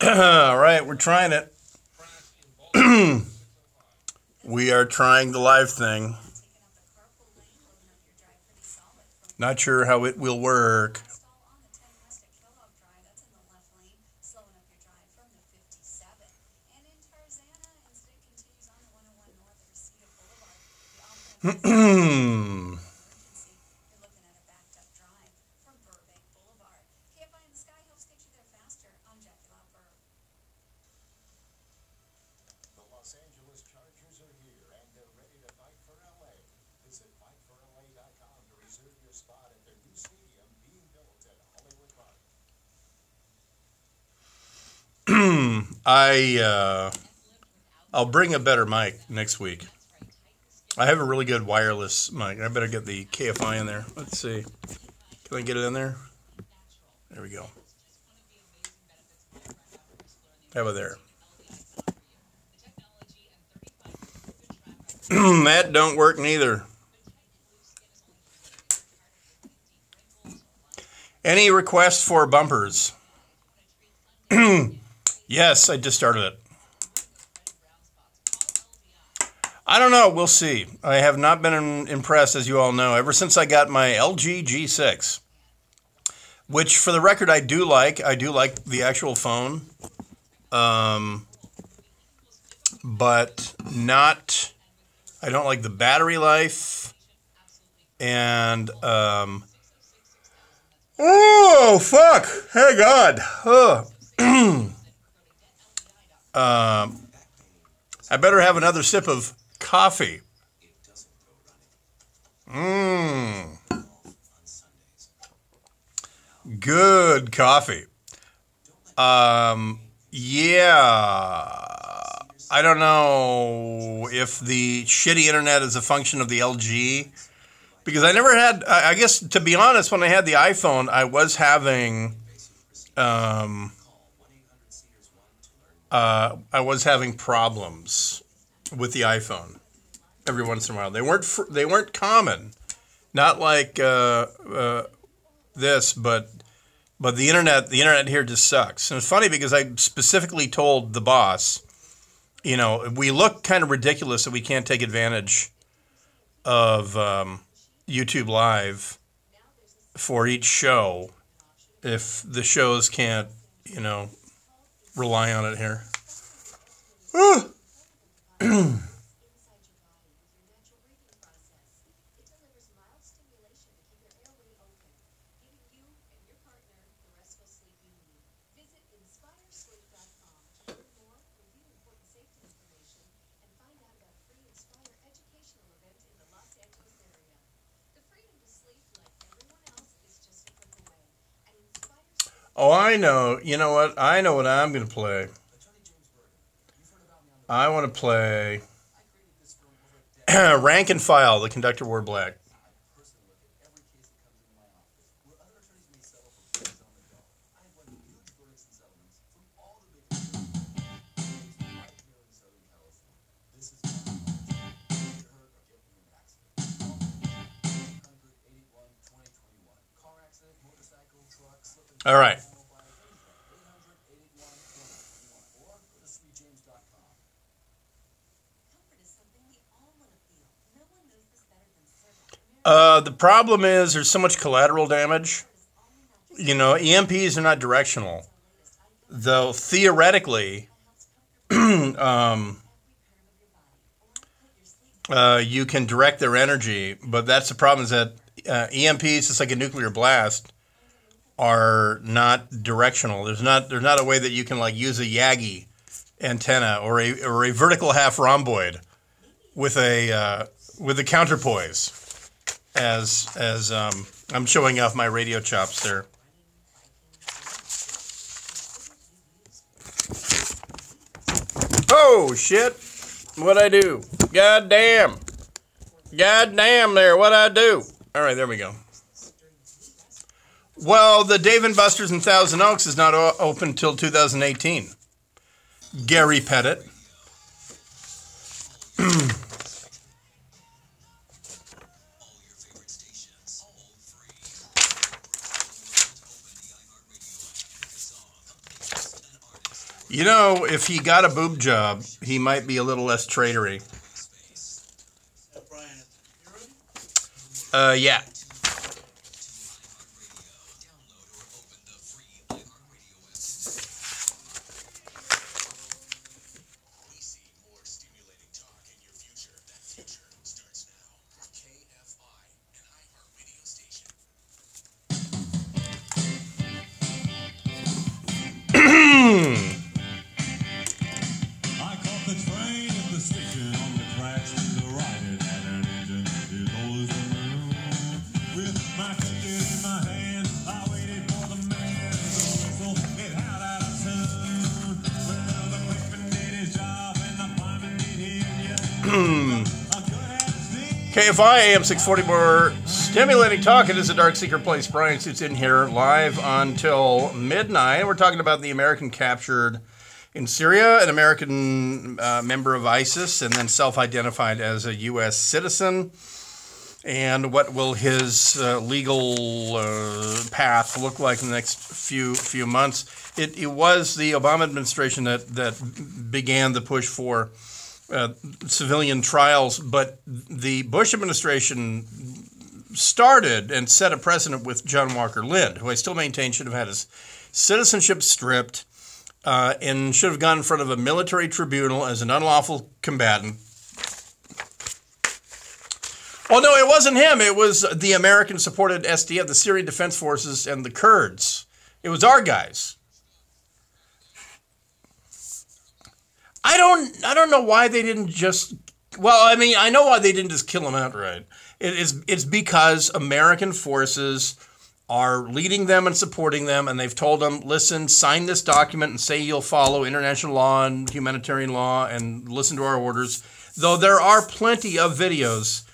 All right, we're trying it. We are trying the live thing. Not sure how it will work. I'll bring a better mic next week. I have a really good wireless mic. I better get the KFI in there. Let's see. Can I get it in there? There we go. How about there? That don't work neither. Any requests for bumpers? Yes, I just started it. I don't know. We'll see. I have not been impressed, as you all know, ever since I got my LG G6, which, for the record, I do like. I do like the actual phone, but not. I don't like the battery life, and oh fuck! Hey God! I better have another sip of coffee. Good coffee. Yeah. I don't know if the shitty internet is a function of the LG, because I never had, I guess, to be honest, when I had the iPhone, I was having, problems with the iPhone every once in a while. They weren't common, not like this, but the internet here just sucks. And it's funny because I specifically told the boss, you know, we look kind of ridiculous that we can't take advantage of YouTube Live for each show if the shows can't, you know, rely on it here. Oh, I know. You know what? I know what I'm going to play. I want to play Rank and File, The Conductor Wore Black. All right. The problem is there's so much collateral damage. You know, EMPs are not directional, though theoretically, you can direct their energy. But that's the problem, is that EMPs, just like a nuclear blast, are not directional. There's not a way that you can like use a Yagi antenna or a vertical half rhomboid with a counterpoise. As I'm showing off my radio chops there. Oh shit! What'd I do? God damn there! What'd I do? All right, there we go. Well, the Dave and Buster's in Thousand Oaks is not open until 2018. Gary Pettit. You know, if he got a boob job, he might be a little less traitory. Yeah. KFI AM 644, stimulating talk. It is a dark secret place. Brian Suits in here live until midnight. We're talking about the American captured in Syria, an American member of ISIS, and then self-identified as a U.S. citizen. And what will his legal path look like in the next few months? It was the Obama administration that began the push for civilian trials, but the Bush administration started and set a precedent with John Walker Lind, who I still maintain should have had his citizenship stripped and should have gone in front of a military tribunal as an unlawful combatant. Oh, no, it wasn't him. It was the American-supported SDF, the Syrian Defense Forces, and the Kurds. It was our guys. I don't know why they didn't just. Well, I mean, I know why they didn't just kill him outright. It's because American forces are leading them and supporting them, and they've told them, listen, sign this document and say you'll follow international law and humanitarian law and listen to our orders. Though there are plenty of videos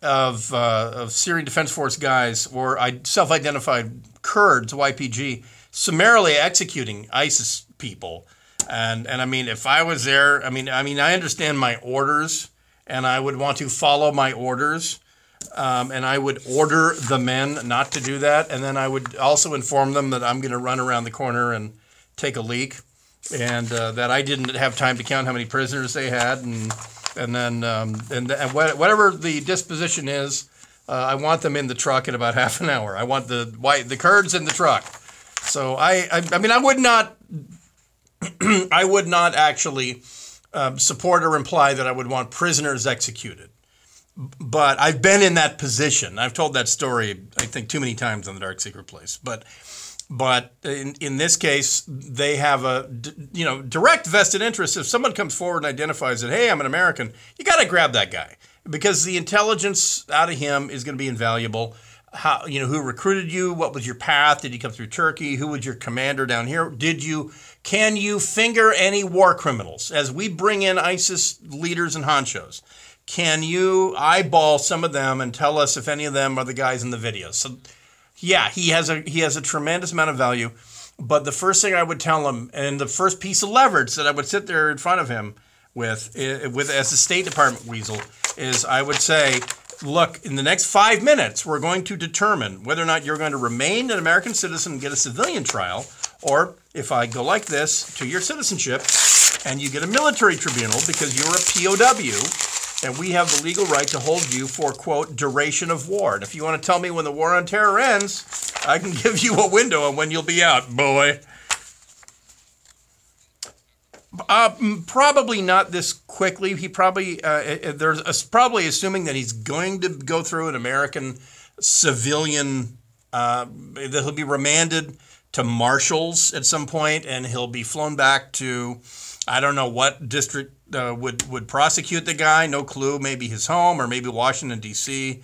of Syrian Defense Force guys or self-identified Kurds, YPG, summarily executing ISIS people. And I mean, if I was there, I mean, I understand my orders, and I would want to follow my orders, and I would order the men not to do that, and then I would also inform them that I'm going to run around the corner and take a leak, and that I didn't have time to count how many prisoners they had, and then whatever the disposition is, I want them in the truck in about half an hour. I want the Kurds in the truck. So I mean, I would not. I would not actually support or imply that I would want prisoners executed. But I've been in that position. I've told that story, I think, too many times on the Dark Secret Place. But in this case, they have a direct vested interest. If someone comes forward and identifies that, hey, I'm an American, you got to grab that guy because the intelligence out of him is going to be invaluable. How, who recruited you? What was your path? Did you come through Turkey? Who was your commander down here? Can you finger any war criminals? As we bring in ISIS leaders and honchos, can you eyeball some of them and tell us if any of them are the guys in the videos? So, yeah, he has a tremendous amount of value. But the first thing I would tell him, and the first piece of leverage that I would sit there in front of him with as a State Department weasel, is I would say, look, in the next 5 minutes, we're going to determine whether or not you're going to remain an American citizen and get a civilian trial, or if I go like this to your citizenship and you get a military tribunal because you're a POW and we have the legal right to hold you for, quote, duration of war. And if you want to tell me when the war on terror ends, I can give you a window on when you'll be out, boy. Probably not this quickly. He probably probably assuming that he's going to go through an American civilian that he'll be remanded to marshals at some point, and he'll be flown back to I don't know what district would prosecute the guy. No clue. Maybe his home, or maybe Washington D.C.,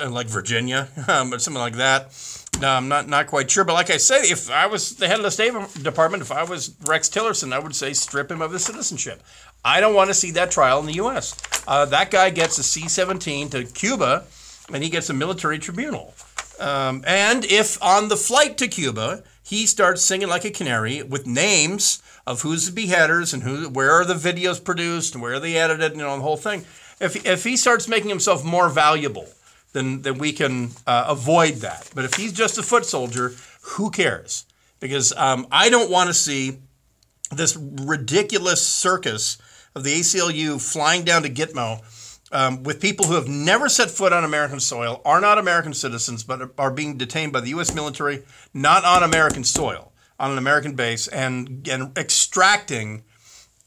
like Virginia, or something like that. I'm not quite sure, but like I say, if I was the head of the State Department, if I was Rex Tillerson, I would say strip him of his citizenship. I don't want to see that trial in the U.S. That guy gets a C-17 to Cuba, and he gets a military tribunal. And if on the flight to Cuba, he starts singing like a canary with names of who's the beheaders and where are the videos produced and where are they edited, the whole thing. If he starts making himself more valuable, then we can avoid that. But if he's just a foot soldier, who cares? Because I don't want to see this ridiculous circus of the ACLU flying down to Gitmo with people who have never set foot on American soil, are not American citizens, but are being detained by the U.S. military, not on American soil, on an American base, and extracting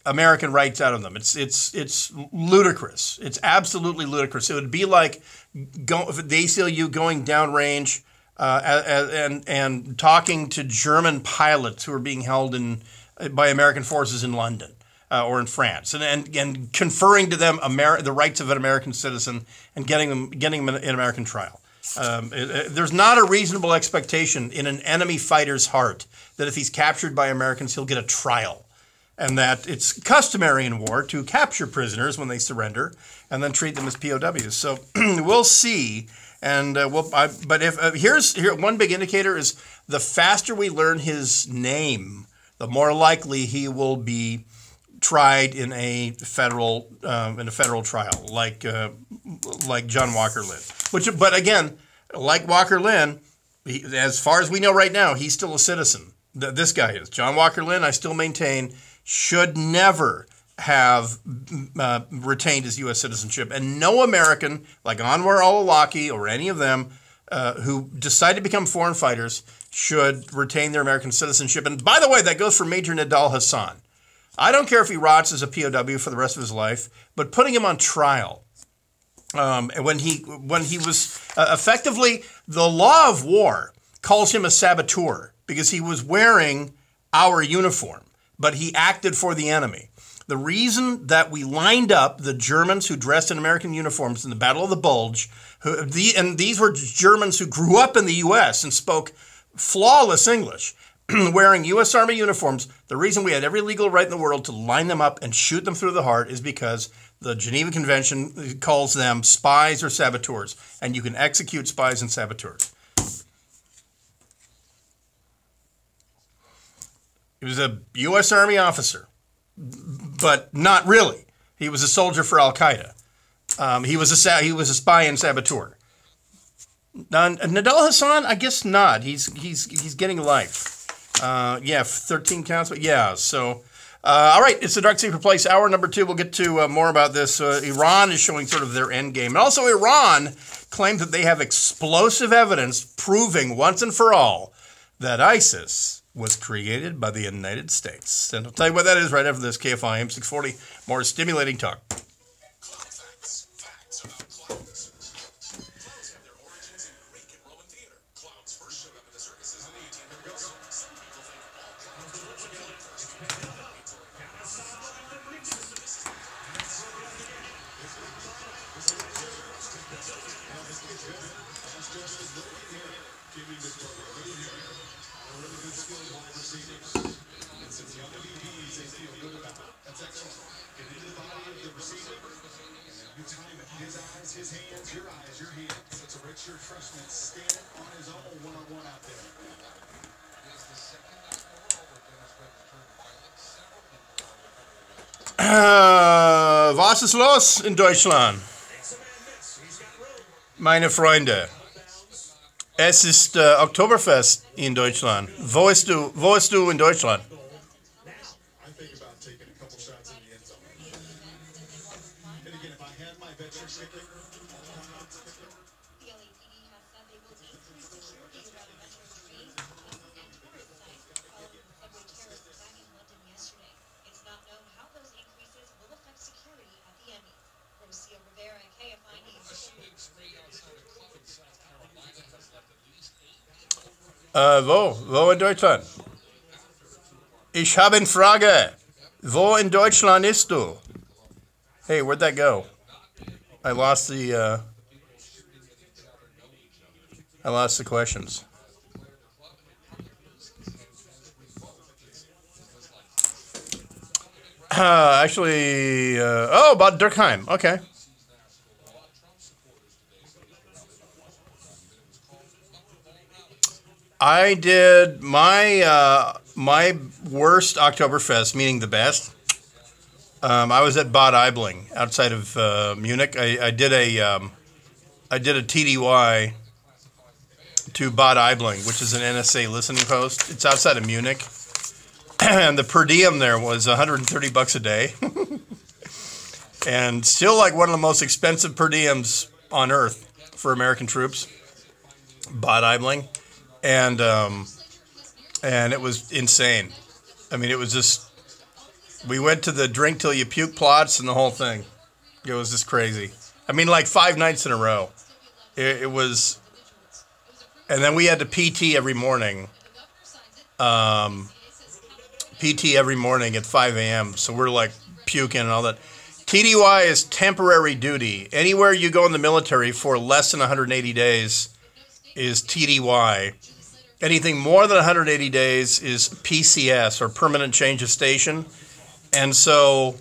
American rights out of them. It's ludicrous. It's absolutely ludicrous. It would be like the ACLU going downrange and talking to German pilots who are being held by American forces in London or in France, and conferring to them the rights of an American citizen and getting them an American trial. There's not a reasonable expectation in an enemy fighter's heart that if he's captured by Americans, he'll get a trial. And that it's customary in war to capture prisoners when they surrender and then treat them as POWs. So we'll see. And here's one big indicator is the faster we learn his name, the more likely he will be tried in a federal trial, like John Walker Lynn. But again, like Walker Lynn, as far as we know right now, he's still a citizen. This guy is. John Walker Lynn, I still maintain, should never have retained his U.S. citizenship. And no American, like Anwar al-Awlaki or any of them who decide to become foreign fighters, should retain their American citizenship. And by the way, that goes for Major Nidal Hassan. I don't care if he rots as a POW for the rest of his life, but putting him on trial when he was effectively, the law of war calls him a saboteur because he was wearing our uniform, but he acted for the enemy. The reason that we lined up the Germans who dressed in American uniforms in the Battle of the Bulge, and these were Germans who grew up in the U.S. and spoke flawless English, wearing U.S. Army uniforms, the reason we had every legal right in the world to line them up and shoot them through the heart is because the Geneva Convention calls them spies or saboteurs, and you can execute spies and saboteurs. He was a U.S. Army officer, but not really. He was a soldier for Al-Qaeda. He was a spy and saboteur. Nidal Hassan, I guess not. He's getting life. 13 counts. Yeah. So, all right. It's the Dark Secret Place, hour number 2. We'll get to more about this. Iran is showing sort of their end game, and also Iran claims that they have explosive evidence proving once and for all that ISIS was created by the United States. And I'll tell you what that is right after this. KFI AM 640. More stimulating talk. Was ist los in Deutschland? Meine Freunde, es ist Oktoberfest in Deutschland. Wo ist du in Deutschland? Wo in Deutschland? Ich habe eine Frage. Wo in Deutschland bist du? Hey, where'd that go? I lost the questions. About Durkheim. Okay. I did my worst Oktoberfest, meaning the best. I was at Bad Aibling outside of Munich. I did a TDY to Bad Aibling, which is an NSA listening post. It's outside of Munich. and the per diem there was $130 a day, and still like one of the most expensive per diems on earth for American troops. Bot idling, and it was insane. I mean, it was just, we went to the drink till you puke plots and the whole thing. It was just crazy. I mean, like 5 nights in a row. It was, and then we had to PT every morning. PT every morning at 5 a.m. So we're like puking and all that. TDY is temporary duty. Anywhere you go in the military for less than 180 days is TDY. Anything more than 180 days is PCS, or permanent change of station. And so,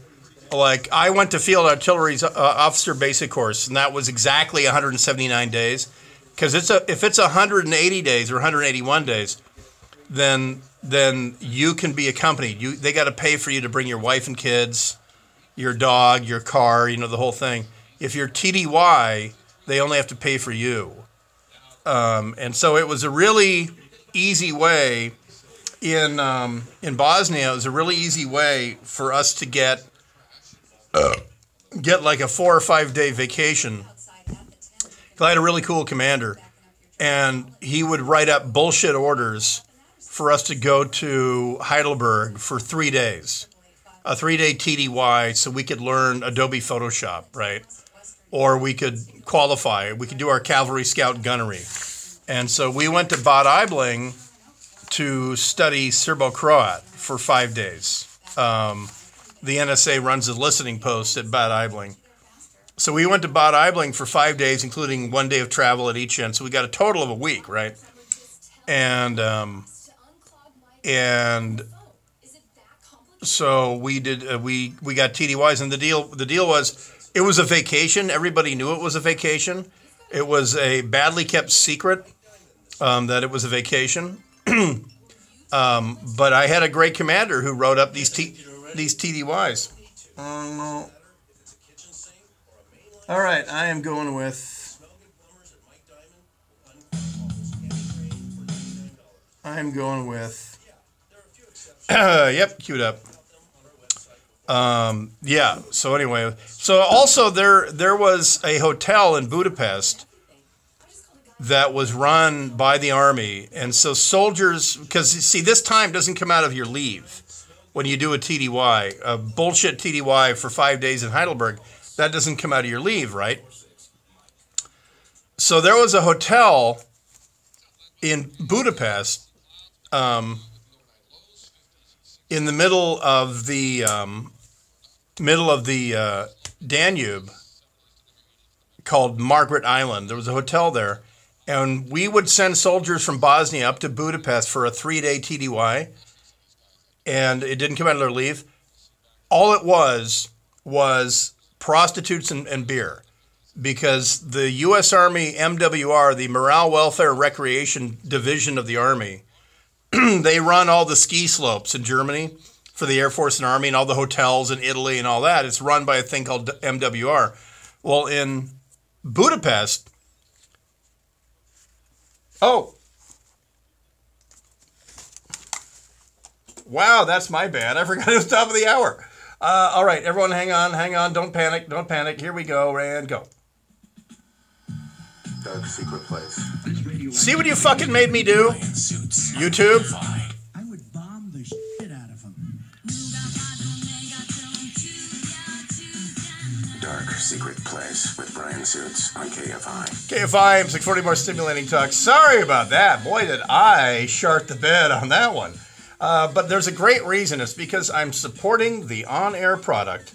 like, I went to Field Artillery's officer basic course, and that was exactly 179 days. Because if it's 180 days or 181 days, then you can be accompanied. They got to pay for you to bring your wife and kids, your dog, your car, the whole thing. If you're TDY, they only have to pay for you. And so it was a really easy way in Bosnia. It was a really easy way for us to get like a 4 or 5 day vacation. I had a really cool commander, and he would write up bullshit orders for us to go to Heidelberg for 3 days, a 3-day TDY, so we could learn Adobe Photoshop, right? Or we could qualify. We could do our cavalry scout gunnery. And so we went to Bad Aibling to study Serbo-Croat for 5 days. The NSA runs a listening post at Bad Aibling. So we went to Bad Aibling for 5 days, including 1 day of travel at each end. So we got a total of a week, right? And so we did. We got TDYs, and the deal was, it was a vacation. Everybody knew it was a vacation. It was a badly kept secret that it was a vacation. But I had a great commander who wrote up these TDYs. All right, I am going with. Yep, queued up. Yeah. So anyway, so also there was a hotel in Budapest that was run by the army, and so soldiers, because see, this time doesn't come out of your leave when you do a TDY, a bullshit TDY for 5 days in Heidelberg. That doesn't come out of your leave, right? So there was a hotel in Budapest, in the middle of the Danube, called Margaret Island. There was a hotel there, and we would send soldiers from Bosnia up to Budapest for a 3-day TDY, and it didn't come out of their leave. All it was prostitutes and beer, because the U.S. Army MWR, the Morale, Welfare, Recreation Division of the Army, they run all the ski slopes in Germany for the Air Force and Army, and all the hotels in Italy and all that. It's run by a thing called MWR. Well, in Budapest, wow, that's my bad. I forgot it was top of the hour. All right, everyone, hang on. Don't panic. Here we go, and go. Dark secret place. See what you fucking made me do? YouTube? I would bomb the shit out of them. Dark secret place with Brian Suits on KFI. KFI, I'm 640 more stimulating talk. Sorry about that. Boy, did I shart the bed on that one. But there's a great reason. It's because I'm supporting the on-air product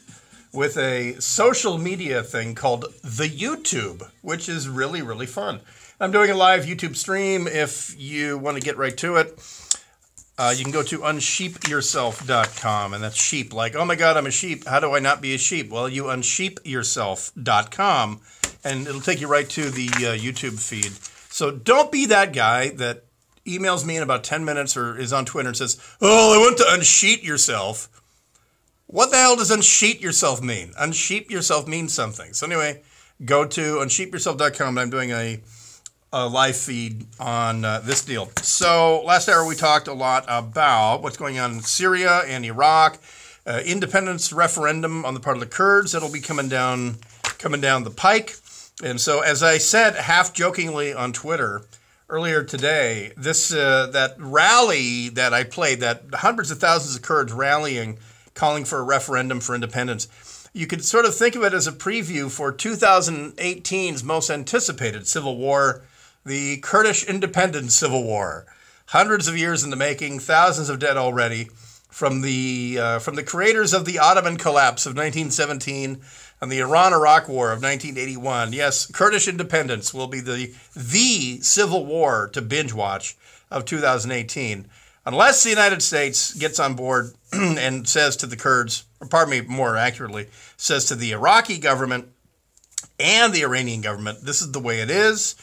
with a social media thing called the YouTube, which is really, really fun. I'm doing a live YouTube stream. If you want to get right to it, you can go to unsheepyourself.com, and that's sheep. Like, oh my God, I'm a sheep. How do I not be a sheep? Well, you unsheepyourself.com, and it'll take you right to the YouTube feed. So don't be that guy that emails me in about 10 minutes or is on Twitter and says, oh, I want to unsheet yourself. What the hell does unsheet yourself mean? Unsheet yourself means something. So anyway, go to unsheepyourself.com, and I'm doing a live feed on this deal. So last hour we talked a lot about what's going on in Syria and Iraq, independence referendum on the part of the Kurds that'll be coming down the pike. And so, as I said, half jokingly on Twitter earlier today, this that rally that I played, that hundreds of thousands of Kurds rallying, calling for a referendum for independence, you could sort of think of it as a preview for 2018's most anticipated civil war, the Kurdish independence civil war. Hundreds of years in the making, thousands of dead already, from the creators of the Ottoman collapse of 1917 and the Iran-Iraq War of 1981. Yes, Kurdish independence will be the civil war to binge watch of 2018, unless the United States gets on board and says to the Kurds, or pardon me, more accurately, says to the Iraqi government and the Iranian government, this is the way it is.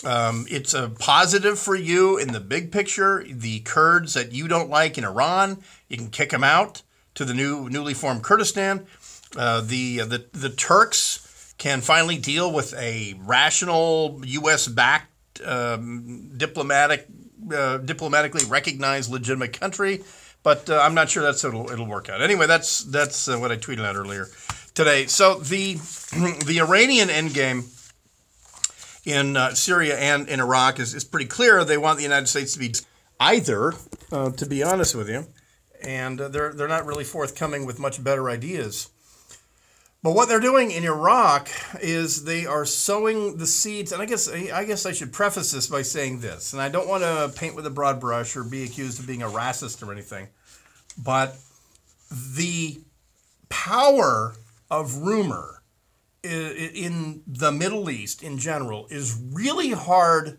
It's a positive for you in the big picture. The Kurds that you don't like in Iran, you can kick them out to the newly formed Kurdistan. The Turks can finally deal with a rational U.S.-backed, diplomatically recognized legitimate country, but I'm not sure that's it'll work out. Anyway, that's what I tweeted out earlier today. So the Iranian endgame in Syria and in Iraq is pretty clear. They want the United States to be either, to be honest with you, and they're not really forthcoming with much better ideas. But what they're doing in Iraq is they are sowing the seeds, and I guess I should preface this by saying this, and I don't want to paint with a broad brush or be accused of being a racist or anything, but the power of rumor in the Middle East in general is really hard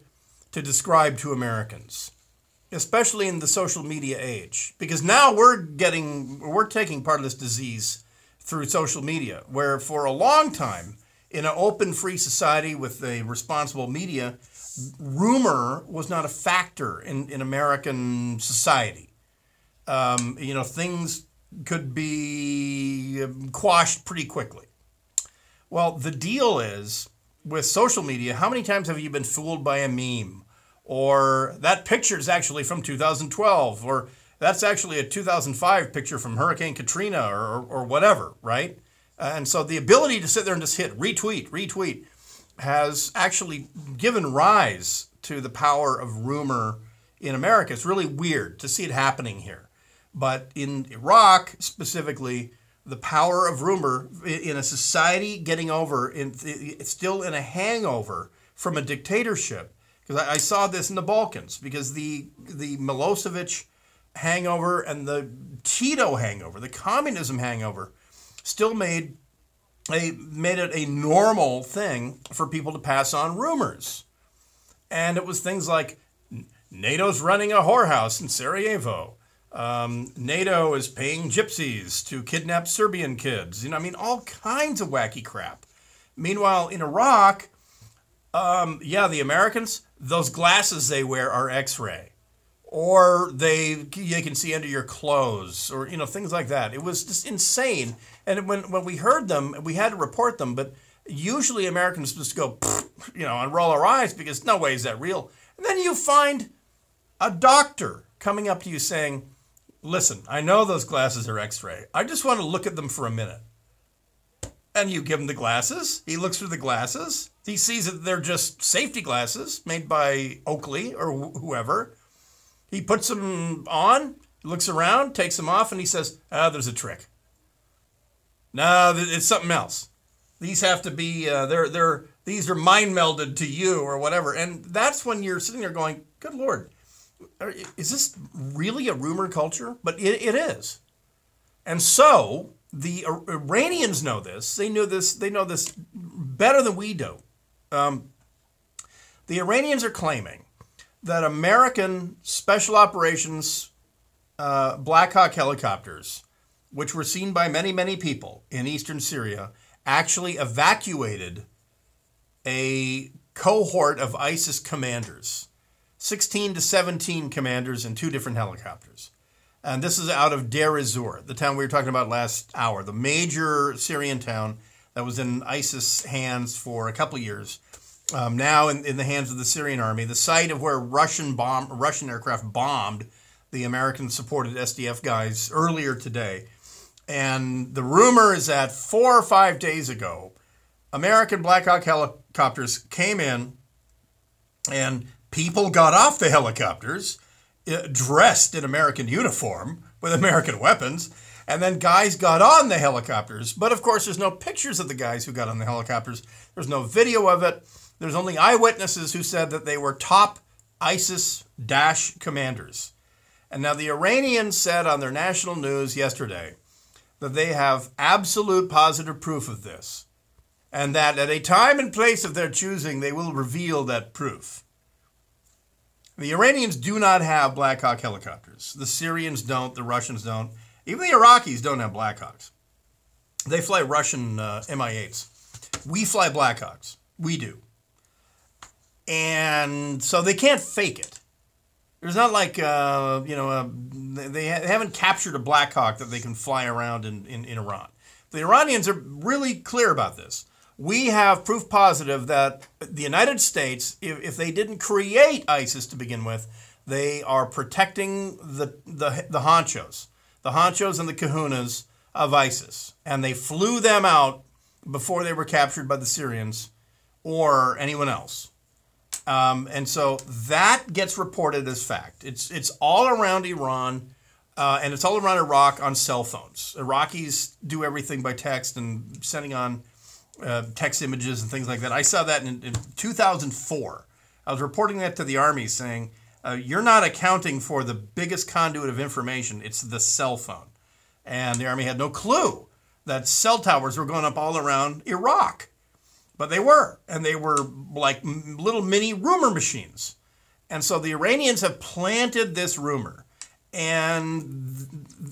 to describe to Americans, especially in the social media age, because now we're taking part of this disease through social media, where for a long time, in an open, free society with a responsible media, rumor was not a factor in American society. Things could be quashed pretty quickly. Well, the deal is, with social media, how many times have you been fooled by a meme? Or that picture is actually from 2012, or that's actually a 2005 picture from Hurricane Katrina or whatever, right? And so the ability to sit there and just hit retweet has actually given rise to the power of rumor in America. It's really weird to see it happening here. But in Iraq specifically, the power of rumor in a society getting over, it's still in a hangover from a dictatorship. Because I saw this in the Balkans, because the Milosevic hangover and the Tito hangover, the communism hangover, still made it a normal thing for people to pass on rumors. And it was things like, NATO's running a whorehouse in Sarajevo. NATO is paying gypsies to kidnap Serbian kids. All kinds of wacky crap. Meanwhile, in Iraq, the Americans, those glasses they wear are X-ray. Or you can see under your clothes, or things like that. It was just insane. And when we heard them, we had to report them. But usually Americans just go, and roll our eyes because no way is that real. And then you find a doctor coming up to you saying, "Listen, I know those glasses are X-ray. I just want to look at them for a minute." And you give him the glasses. He looks through the glasses. He sees that they're just safety glasses made by Oakley or whoever. He puts them on, looks around, takes them off, and he says, there's a trick. No, it's something else. These have to be, these are mind melded to you or whatever. And that's when you're sitting there going, good Lord, is this really a rumor culture? But it is. And so the Iranians know this. They know this better than we do. The Iranians are claiming that American special operations Black Hawk helicopters, which were seen by many, many people in eastern Syria, actually evacuated a cohort of ISIS commanders, 16 to 17 commanders in 2 different helicopters. And this is out of Deir ez-Zor, the town we were talking about last hour, the major Syrian town that was in ISIS hands for a couple of years. now in the hands of the Syrian army, the site of where Russian aircraft bombed the American-supported SDF guys earlier today. And the rumor is that 4 or 5 days ago, American Black Hawk helicopters came in and people got off the helicopters dressed in American uniform with American weapons. And then guys got on the helicopters. But of course, there's no pictures of the guys who got on the helicopters. There's no video of it. There's only eyewitnesses who said that they were top ISIS Daesh commanders. And now the Iranians said on their national news yesterday that they have absolute positive proof of this. And that at a time and place of their choosing, they will reveal that proof. The Iranians do not have Black Hawk helicopters. The Syrians don't. The Russians don't. Even the Iraqis don't have Black Hawks. They fly Russian Mi-8s. We fly Black Hawks. We do. And so they can't fake it. There's not like, they haven't captured a Black Hawk that they can fly around in Iran. The Iranians are really clear about this. We have proof positive that the United States, if they didn't create ISIS to begin with, they are protecting the honchos and the kahunas of ISIS. And they flew them out before they were captured by the Syrians or anyone else. And so that gets reported as fact. It's all around Iran, and it's all around Iraq on cell phones. Iraqis do everything by text and sending on text images and things like that. I saw that in 2004. I was reporting that to the Army saying, you're not accounting for the biggest conduit of information. It's the cell phone. And the Army had no clue that cell towers were going up all around Iraq. But they were. And they were like little mini rumor machines. And so the Iranians have planted this rumor. And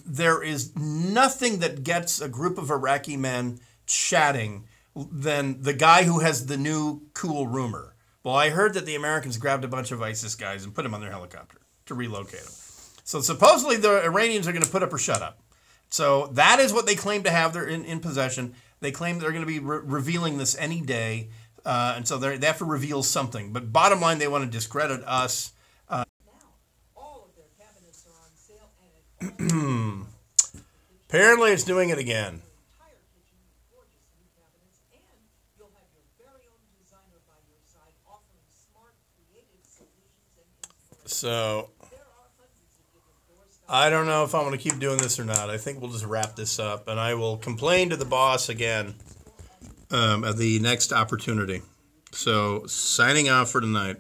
there is nothing that gets a group of Iraqi men chatting than the guy who has the new cool rumor. Well, I heard that the Americans grabbed a bunch of ISIS guys and put them on their helicopter to relocate them. So supposedly the Iranians are going to put up or shut up. So that is what they claim to have in possession. They claim they're going to be revealing this any day. And so they have to reveal something. But bottom line, they want to discredit us. Now, all of their cabinets are on sale and Apparently it's doing it again. entire kitchen with gorgeous new cabinets, and you'll have your very own designer by your side offering smart, creative solutions and inspiration. So There are hundreds of different door styles. I don't know if I'm going to keep doing this or not. I think we'll just wrap this up, and I will complain to the boss again at the next opportunity. So signing off for tonight.